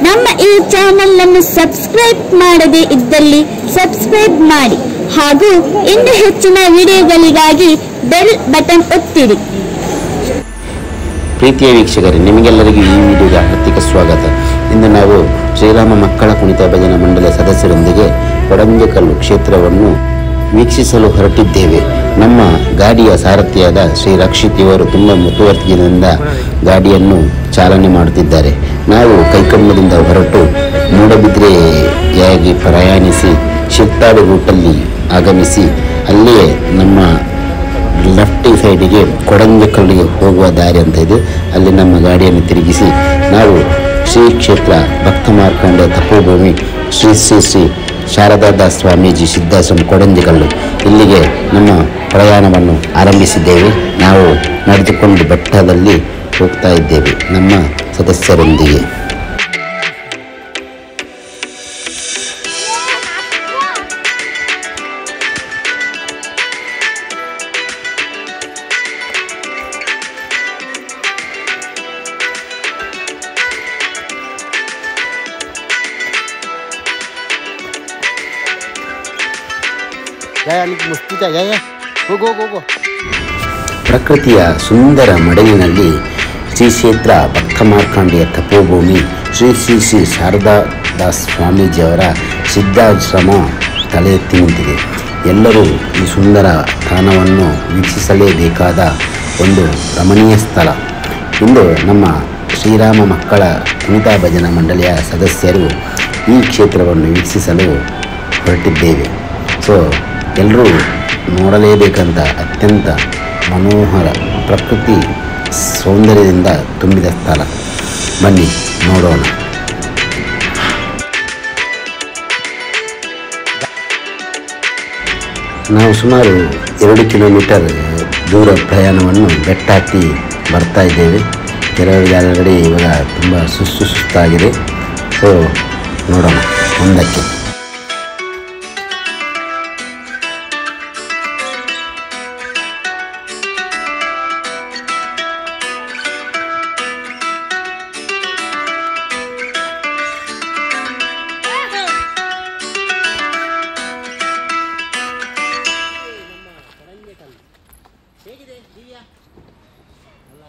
ನಮ್ಮ ಈ ಚಾನೆಲ್ ಅನ್ನು ಸಬ್ಸ್ಕ್ರೈಬ್ ಮಾಡದೇ ಇದ್ದಲ್ಲಿ ಸಬ್ಸ್ಕ್ರೈಬ್ ಮಾಡಿ ಹಾಗೂ ಇನ್ನು ಹೆಚ್ಚಿನ ವಿಡಿಯೋಗಳಿಗಾಗಿ ಬೆಲ್ ಬಟನ್ ಒತ್ತಿರಿ. ಪ್ರೀತಿಯ ವೀಕ್ಷಕರೇ, ನಿಮಗೆಲ್ಲರಿಗೂ ಈ ವಿಡಿಯೋಗೆ ಹಾರ್ದಿಕ ಸ್ವಾಗತ. ಇಂದು ನಾವು ಶ್ರೀರಾಮ ಮಕ್ಕಳ ಕುಣಿತ ಭಜನಾ ಮಂಡಳಿಯ ಸದಸ್ಯರೊಂದಿಗೆ ಕೊಡಂಜಕಲ್ಲು ಕ್ಷೇತ್ರವನ್ನು ವೀಕ್ಷಿಸಲು ಹೊರಟಿದ್ದೇವೆ. ನಮ್ಮ ಗಾಡಿಯ ಸಾರಥಿಯಾದ ಶ್ರೀ ರಕ್ಷಿತ್ ಇವರು ತುಂಬ ಮುತುವರ್ಜಿಯಿಂದ ಗಾಡಿಯನ್ನು ಚಾಲನೆ ಮಾಡುತ್ತಿದ್ದಾರೆ. ನಾವು ಕೈಕಂಬದಿಂದ ಹೊರಟು ಮೂಡಬಿದ್ರೆಯಾಗಿ ಪ್ರಯಾಣಿಸಿ ಶಿರ್ತಾಡು ರೂಟಲ್ಲಿ ಆಗಮಿಸಿ ಅಲ್ಲಿಯೇ ನಮ್ಮ ಲೆಫ್ಟ್ ಸೈಡಿಗೆ ಕೊಡಂಜಕಲ್ಲಿಗೆ ಹೋಗುವ ದಾರಿ ಅಂತ ಇದೆ. ಅಲ್ಲಿ ನಮ್ಮ ಗಾಡಿಯನ್ನು ತಿರುಗಿಸಿ ನಾವು ಶ್ರೀ ಕ್ಷೇತ್ರ ಭಕ್ತ ಮಾರ್ಕಂಡ ತಪೋಭೂಮಿ ಶ್ರೀ ಶ್ರೀ ಶ್ರೀ ಶಾರದಾದಾಸ್ ಸ್ವಾಮೀಜಿ ಸಿದ್ಧಾಶ್ರಮ ಕೊಡಂಜಕಲ್ಲು ಇಲ್ಲಿಗೆ ನಮ್ಮ ಪ್ರಯಾಣವನ್ನು ಆರಂಭಿಸಿದ್ದೇವೆ. ನಾವು ನಡೆದುಕೊಂಡು ಬೆಟ್ಟದಲ್ಲಿ ಹೋಗ್ತಾ ಇದ್ದೇವೆ ನಮ್ಮ ಸದಸ್ಯರೊಂದಿಗೆ. ಪ್ರಕೃತಿಯ ಸುಂದರ ಮಡಲಿನಲ್ಲಿ ಶ್ರೀ ಕ್ಷೇತ್ರ ಭಕ್ತ ಮಾರ್ಕಂಡೇಯ ತಪೋಭೂಮಿ ಶ್ರೀ ಶ್ರೀ ಶ್ರೀ ಶಾರದಾದಾಸ್ ಸ್ವಾಮೀಜಿಯವರ ಸಿದ್ಧಾಶ್ರಮ ತಲೆ ಎತ್ತಿ ನಿಂತಿದೆ. ಎಲ್ಲರೂ ಈ ಸುಂದರ ತಾಣವನ್ನು ವೀಕ್ಷಿಸಲೇಬೇಕಾದ ಒಂದು ರಮಣೀಯ ಸ್ಥಳ. ಇಂದು ನಮ್ಮ ಶ್ರೀರಾಮ ಮಕ್ಕಳ ಕುಣಿತ ಭಜನಾ ಮಂಡಳಿಯ ಸದಸ್ಯರು ಈ ಕ್ಷೇತ್ರವನ್ನು ವೀಕ್ಷಿಸಲು ಹೊರಟಿದ್ದೇವೆ. ಸೊ ಎಲ್ಲರೂ ನೋಡಲೇಬೇಕಂತ ಅತ್ಯಂತ ಮನೋಹರ ಪ್ರಕೃತಿ ಸೌಂದರ್ಯದಿಂದ ತುಂಬಿದ ಸ್ಥಳ. ಬನ್ನಿ ನೋಡೋಣ. ನಾವು ಸುಮಾರು 2 ಕಿಲೋಮೀಟರ್ ದೂರ ಪ್ರಯಾಣವನ್ನು ಬೆಟ್ಟ ಹತ್ತಿ ಬರ್ತಾ ಇದ್ದೇವೆ. ಕೆಲವರಿಗೆ ಆಲ್ರೆಡಿ ಇವಾಗ ತುಂಬ ಸುಸ್ತಾಗಿದೆ. ಸೊ ನೋಡೋಣ ಮುಂದಕ್ಕೆ. ಹೇಗಿದೆ ದಿವ್ಯಾ? ಅಲ್ಲ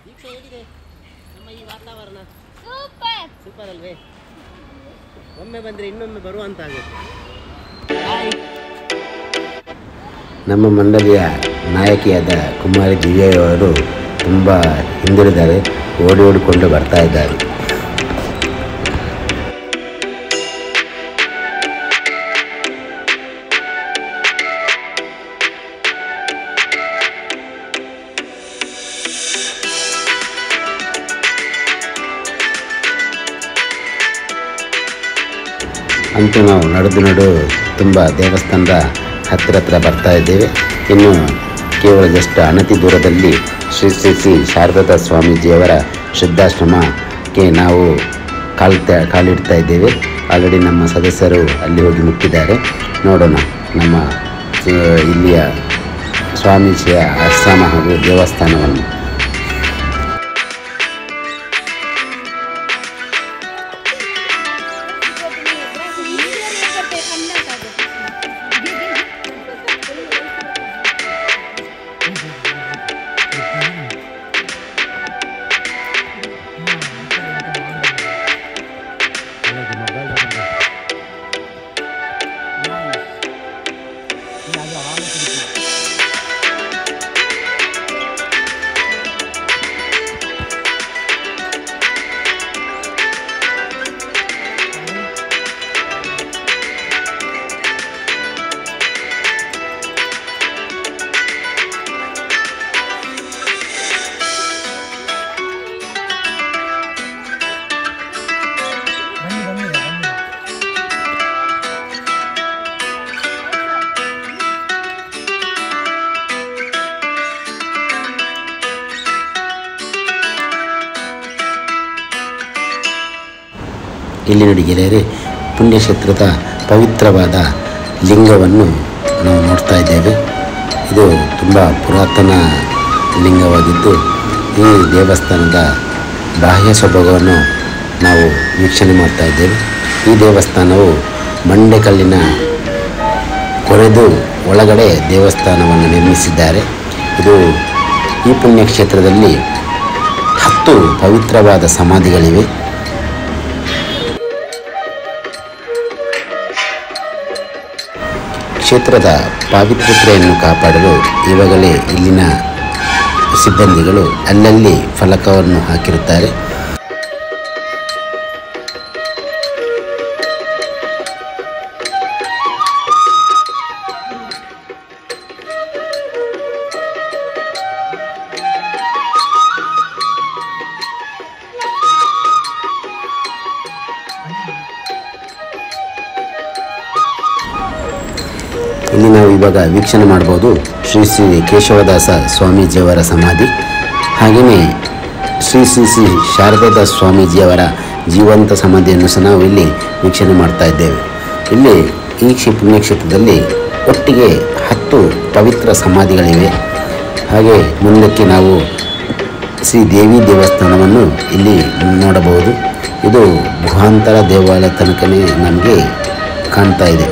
ದೀಕ್ಷೆ ಹೇಗಿದೆ? ನಮ್ಮ ಈ ವಾತಾವರಣ ಸೂಪರ್ ಅಲ್ವೇ? ಒಮ್ಮೆ ಬಂದರೆ ಇನ್ನೊಮ್ಮೆ ಬರುವಂತ ಆಗುತ್ತೆ. ನಮ್ಮ ಮಂಡಳಿಯ ನಾಯಕಿಯಾದ ಕುಮಾರಿ ದಿವ್ಯವರು ತುಂಬ ಹಿಂದಿರಿದ್ದಾರೆ, ಓಡಿಕೊಂಡು ಬರ್ತಾ ಇದ್ದಾರೆ. ಅಂತೂ ನಾವು ನಡೆದು ತುಂಬ ದೇವಸ್ಥಾನದ ಹತ್ತಿರ ಬರ್ತಾ ಇದ್ದೇವೆ. ಇನ್ನು ಕೇವಲ ಜಸ್ಟ್ ಅನತಿ ದೂರದಲ್ಲಿ ಶ್ರೀ ಶ್ರೀ ಶ್ರೀ ಶಾರದಾದಾಸ್ ಸ್ವಾಮೀಜಿಯವರ ಸಿದ್ಧಾಶ್ರಮಕ್ಕೆ ನಾವು ಕಾಲಿಡ್ತಾ ಇದ್ದೇವೆ. ಆಲ್ರೆಡಿ ನಮ್ಮ ಸದಸ್ಯರು ಅಲ್ಲಿ ಹೋಗಿ ಮುಟ್ಟಿದ್ದಾರೆ. ನೋಡೋಣ ನಮ್ಮ ಇಲ್ಲಿಯ ಸ್ವಾಮೀಜಿಯ ಆಶ್ರಮ ಹಾಗೂ ದೇವಸ್ಥಾನವನ್ನು. ಇಲ್ಲಿ ನೋಡಿ ಗೆಳೆಯರೇ, ಪುಣ್ಯಕ್ಷೇತ್ರದ ಪವಿತ್ರವಾದ ಲಿಂಗವನ್ನು ನಾವು ನೋಡ್ತಾ ಇದ್ದೇವೆ. ಇದು ತುಂಬ ಪುರಾತನ ಲಿಂಗವಾಗಿದ್ದು ಈ ದೇವಸ್ಥಾನದ ಬಾಹ್ಯ ಸೊಬಗನ್ನು ನಾವು ವೀಕ್ಷಣೆ ಮಾಡ್ತಾ ಇದ್ದೇವೆ. ಈ ದೇವಸ್ಥಾನವು ಬಂಡೆಕಲ್ಲಿನ ಕೊರೆದು ಒಳಗಡೆ ದೇವಸ್ಥಾನವನ್ನು ನಿರ್ಮಿಸಿದ್ದಾರೆ. ಇದು ಈ ಪುಣ್ಯಕ್ಷೇತ್ರದಲ್ಲಿ 10 ಪವಿತ್ರವಾದ ಸಮಾಧಿಗಳಿವೆ. ಕ್ಷೇತ್ರದ ಪಾವಿತ್ರ್ಯತೆಯನ್ನು ಕಾಪಾಡಲು ಇವಾಗಲೇ ಇಲ್ಲಿನ ಸಿಬ್ಬಂದಿಗಳು ಅಲ್ಲಲ್ಲಿ ಫಲಕವನ್ನು ಹಾಕಿರುತ್ತಾರೆ. ಇಲ್ಲಿ ನಾವು ಇವಾಗ ವೀಕ್ಷಣೆ ಮಾಡ್ಬೋದು ಶ್ರೀ ಶ್ರೀ ಕೇಶವದಾಸ ಸ್ವಾಮೀಜಿಯವರ ಸಮಾಧಿ, ಹಾಗೆಯೇ ಶ್ರೀ ಶ್ರೀ ಶ್ರೀ ಶಾರದಾದಾಸ ಸ್ವಾಮೀಜಿಯವರ ಜೀವಂತ ಸಮಾಧಿಯನ್ನು ಸಹ ನಾವು ಇಲ್ಲಿ ವೀಕ್ಷಣೆ ಮಾಡ್ತಾ ಇದ್ದೇವೆ. ಇಲ್ಲಿ ಈ ಪುಣ್ಯಕ್ಷೇತ್ರದಲ್ಲಿ ಒಟ್ಟಿಗೆ 10 ಪವಿತ್ರ ಸಮಾಧಿಗಳಿವೆ. ಹಾಗೆ ಮುಂದಕ್ಕೆ ನಾವು ಶ್ರೀ ದೇವಿ ದೇವಸ್ಥಾನವನ್ನು ಇಲ್ಲಿ ನೋಡಬಹುದು. ಇದು ಗುಹಾಂತರ ದೇವಾಲಯ ತನಕನೇ ನಮಗೆ ಕಾಣ್ತಾ ಇದೆ.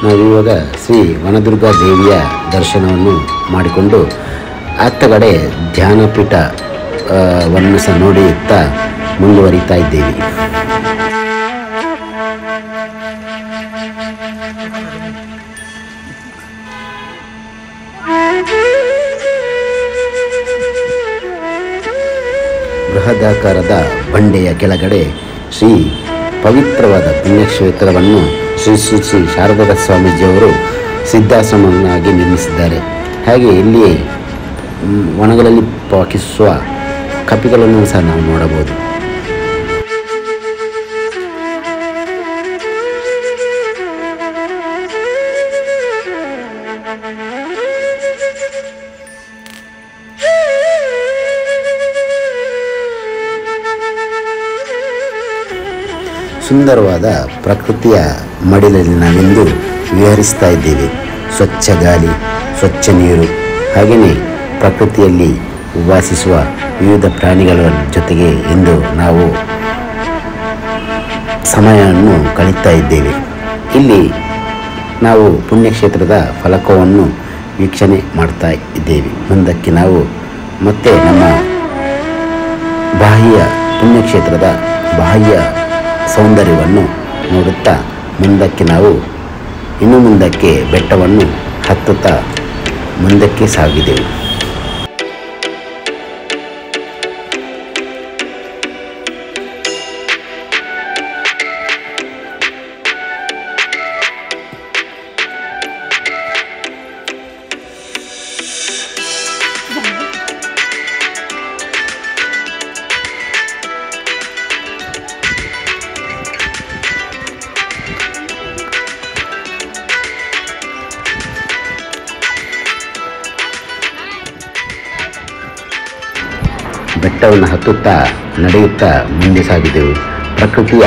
ನಾವಿವಾಗ ಶ್ರೀ ವನದುರ್ಗಾ ದೇವಿಯ ದರ್ಶನವನ್ನು ಮಾಡಿಕೊಂಡು ಅತ್ತಗಡೆ ಧ್ಯಾನಪೀಠವನ್ನು ಸಹ ನೋಡುತ್ತಾ ಮುಂದುವರಿತಾ ಇದ್ದೇವೆ. ಬೃಹದಾಕಾರದ ಬಂಡೆಯ ಕೆಳಗಡೆ ಶ್ರೀ ಪವಿತ್ರವಾದ ಪುಣ್ಯಕ್ಷೇತ್ರವನ್ನು ಶ್ರೀ ಶ್ರೀ ಶ್ರೀ ಶಾರದಾದಾಸ ಸ್ವಾಮೀಜಿಯವರು ಸಿದ್ಧಾಶ್ರಮವನ್ನಾಗಿ ನಿರ್ಮಿಸಿದ್ದಾರೆ. ಹಾಗೆ ಇಲ್ಲಿ ಒಣಗಲಲ್ಲಿ ಪಾಕಿಸುವ ಕಪಿಗಳನ್ನು ಸಹ ನಾವು ನೋಡಬಹುದು. ಸುಂದರವಾದ ಪ್ರಕೃತಿಯ ಮಡಿಲಲ್ಲಿ ನಾವೆಂದು ವಿಹರಿಸ್ತಾ ಇದ್ದೇವೆ. ಸ್ವಚ್ಛ ಗಾಳಿ, ಸ್ವಚ್ಛ ನೀರು, ಹಾಗೆಯೇ ಪ್ರಕೃತಿಯಲ್ಲಿ ವಾಸಿಸುವ ವಿವಿಧ ಪ್ರಾಣಿಗಳ ಜೊತೆಗೆ ಎಂದು ನಾವು ಸಮಯವನ್ನು ಕಳೀತಾ ಇದ್ದೇವೆ. ಇಲ್ಲಿ ನಾವು ಪುಣ್ಯಕ್ಷೇತ್ರದ ಫಲಕವನ್ನು ವೀಕ್ಷಣೆ ಮಾಡ್ತಾ ಇದ್ದೇವೆ. ಮುಂದಕ್ಕೆ ನಾವು ಮತ್ತೆ ನಮ್ಮ ಬಾಹ್ಯ ಪುಣ್ಯಕ್ಷೇತ್ರದ ಬಾಹ್ಯ ಸೌಂದರ್ಯವನ್ನು ನೋಡುತ್ತಾ ಮುಂದಕ್ಕೆ ನಾವು ಇನ್ನು ಮುಂದಕ್ಕೆ ಬೆಟ್ಟವನ್ನು ಹತ್ತುತ್ತಾ ಮುಂದಕ್ಕೆ ಸಾಗಿದೆವು. ಬೆಟ್ಟವನ್ನು ಹತ್ತುತ್ತಾ ನಡೆಯುತ್ತಾ ಮುಂದೆ ಸಾಗಿದೆವು. ಪ್ರಕೃತಿಯ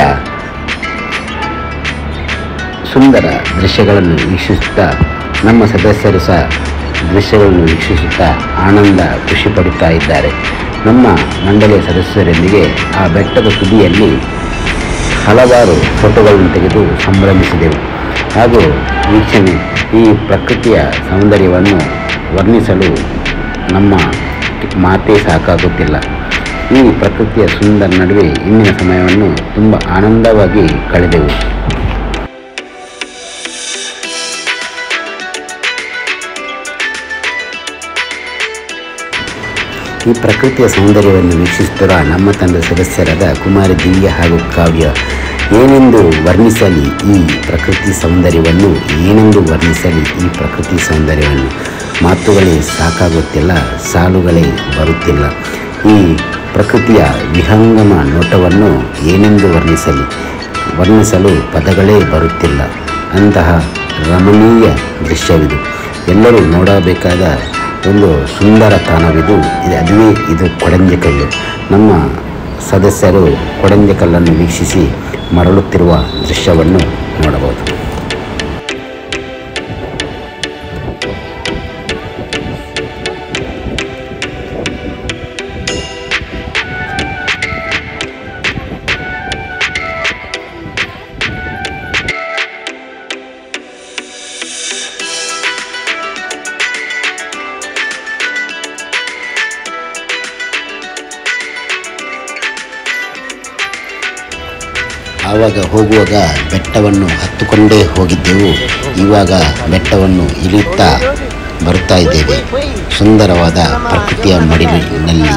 ಸುಂದರ ದೃಶ್ಯಗಳನ್ನು ವೀಕ್ಷಿಸುತ್ತಾ ನಮ್ಮ ಸದಸ್ಯರು ಸಹ ದೃಶ್ಯಗಳನ್ನು ವೀಕ್ಷಿಸುತ್ತಾ ಆನಂದ ಖುಷಿ ಪಡುತ್ತಾ ಇದ್ದಾರೆ. ನಮ್ಮ ಮಂಡಳಿಯ ಸದಸ್ಯರೊಂದಿಗೆ ಆ ಬೆಟ್ಟದ ತುದಿಯಲ್ಲಿ ಹಲವಾರು ಫೋಟೋಗಳನ್ನು ತೆಗೆದು ಸಂಭ್ರಮಿಸಿದೆವು. ಹಾಗೂ ವೀಕ್ಷಣೆ ಈ ಪ್ರಕೃತಿಯ ಸೌಂದರ್ಯವನ್ನು ವರ್ಣಿಸಲು ನಮ್ಮ ಮಾತೇ ಸಾಕಾಗುತ್ತಿಲ್ಲ. ಈ ಪ್ರಕೃತಿಯ ಸುಂದರ ನಡುವೆ ಇಂದಿನ ಸಮಯವನ್ನು ತುಂಬ ಆನಂದವಾಗಿ ಕಳೆದೆವು. ಈ ಪ್ರಕೃತಿಯ ಸೌಂದರ್ಯವನ್ನು ವೀಕ್ಷಿಸುತ್ತಿರುವ ನಮ್ಮ ತಂಡದ ಸದಸ್ಯರಾದ ಕುಮಾರಿ ದಿವ್ಯ ಹಾಗೂ ಕಾವ್ಯ ಏನೆಂದು ವರ್ಣಿಸಲಿ ಈ ಪ್ರಕೃತಿ ಸೌಂದರ್ಯವನ್ನು ಮಾತುಗಳೇ ಸಾಕಾಗುತ್ತಿಲ್ಲ, ಸಾಲುಗಳೇ ಬರುತ್ತಿಲ್ಲ. ಈ ಪ್ರಕೃತಿಯ ವಿಹಂಗಮ ನೋಟವನ್ನು ಏನೆಂದು ವರ್ಣಿಸಲು ಪದಗಳೇ ಬರುತ್ತಿಲ್ಲ. ಅಂತಹ ರಮಣೀಯ ದೃಶ್ಯವಿದು. ಎಲ್ಲರೂ ನೋಡಬೇಕಾದ ಒಂದು ಸುಂದರ ತಾಣವಿದು. ಅದುವೇ ಇದು ಕೊಡಂಜಕಲ್ಲು. ನಮ್ಮ ಸದಸ್ಯರು ಕೊಡಂಜಕಲ್ಲನ್ನು ವೀಕ್ಷಿಸಿ ಮರಳುತ್ತಿರುವ ದೃಶ್ಯವನ್ನು ನೋಡಬಹುದು. ಆವಾಗ ಹೋಗುವಾಗ ಬೆಟ್ಟವನ್ನು ಹತ್ತುಕೊಂಡೇ ಹೋಗಿದ್ದೆವು. ಇವಾಗ ಬೆಟ್ಟವನ್ನು ಇಳಿಯುತ್ತಾ ಬರುತ್ತಾ ಇದ್ದೇವೆ ಸುಂದರವಾದ ಪ್ರಕೃತಿಯ ಮಡಿಲಿನಲ್ಲಿ.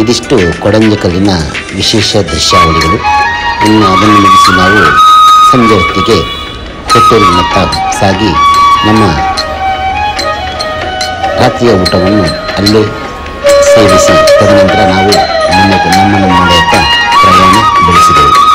ಇದಿಷ್ಟು ಕೊಡಂಜಕಲ್ಲಿನ ವಿಶೇಷ ದೃಶ್ಯಾವಳಿಗಳು. ಇನ್ನು ಅದನ್ನು ಮುಗಿಸಿ ನಾವು ಸಂಜೆ ಹೊತ್ತಿಗೆ ಹೋಟೆಲಿನತ್ತ ಸಾಗಿ ನಮ್ಮ ರಾತ್ರಿಯ ಊಟವನ್ನು ಅಲ್ಲೇ ಸೇವಿಸಿ ತದನಂತರ ನಾವು ನಮ್ಮ ಮನೆಯತ್ತ ಪ್ರಯಾಣ ಬೆಳೆಸಿದೆವು.